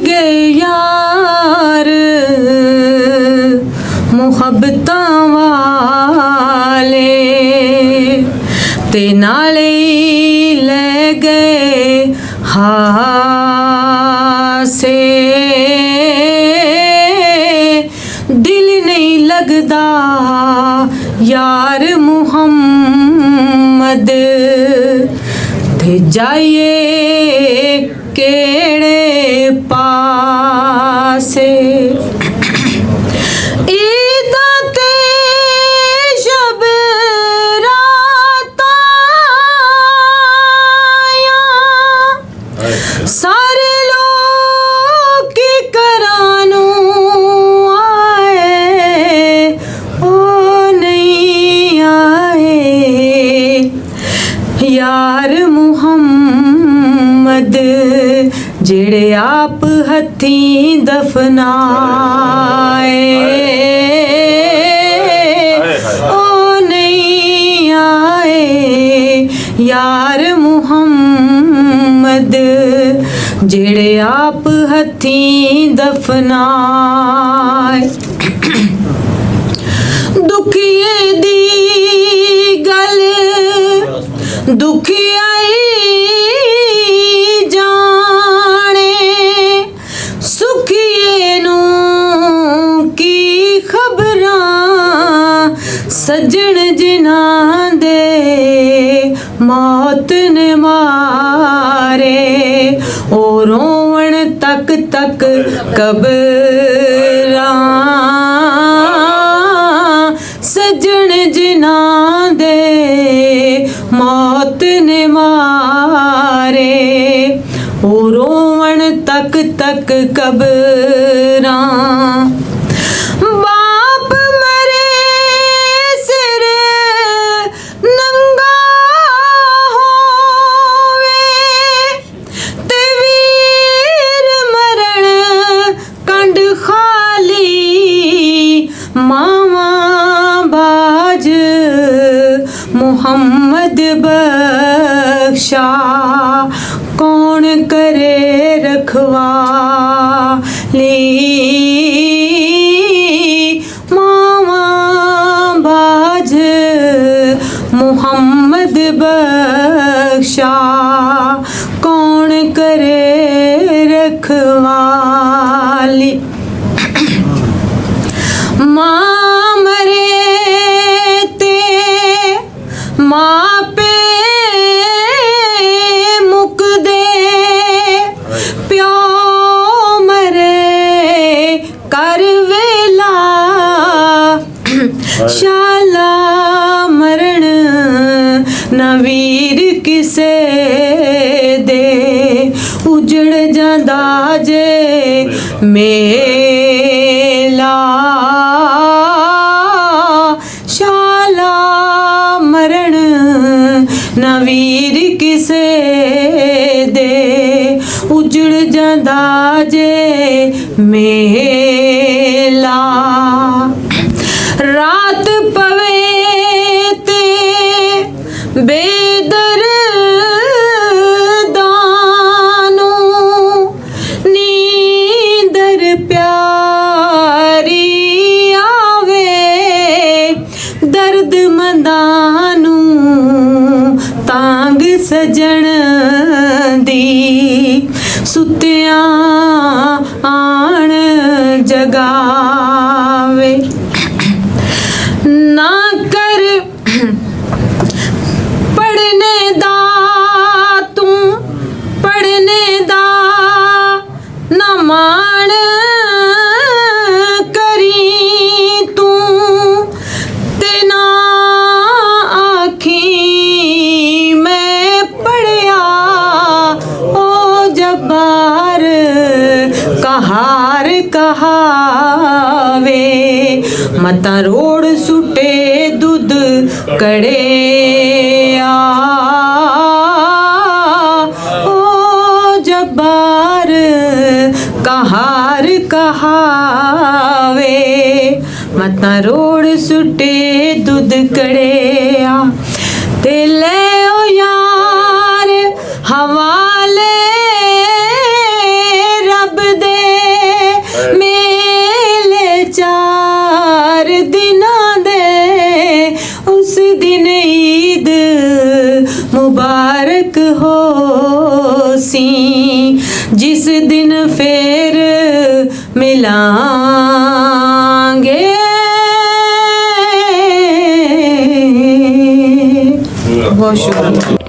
गए यार मुहब्बतां वाले ते नाले ले गए हासे दिल नहीं लगदा यार मुहम्मद ते जाइए केड़े पासे ईदां ते शब रातां सारे लोग की करानू आए ओ नहीं आए यार मुहम्मद जेड़े आप हथीं दफनाए ओ नहीं आए यार मुहम्मद जेड़े आप हथीं दफनाए दुखिए दी गल दुखियाई सज्जन जिन्हां दे मौत ने मारे ओ रोवण तक तक कबरां सज्जन जिन्हां दे मौत ने मारे ओ रोवण तक तक कबरां मोहम्मद बख्शा कौन करे रखवाली मामा बाज मोहम्मद बख्शा कौन करे रखवाली माँ मरे ते माँ पे मुक दे प्यो मरे कर वेला शाला मरण नवीर किसे दे उजड़ जांदा जे मेला शाला मरण नवीर किसे दे उजड़ जांदा जे मेला रात पवे ते बेदर्दानू नींदर प्यारी आवे दर्द मंदानू तांग सजन दी सुत्तियां आण जगावे ना कर पढ़ने दा तू पढ़ने दा ना मान करी तू ते ना आखी मैं पढ़िया ओ जब्बार कहार कहावे मता रोड़ सुटे दूध कड़े ओ जब्बार कहार कहावे मता रोड़ सुटे दूध कड़े ते ले ओ यार हवाले रब दे किस दिन फिर मिलांगे। बहुत शुक्रिया।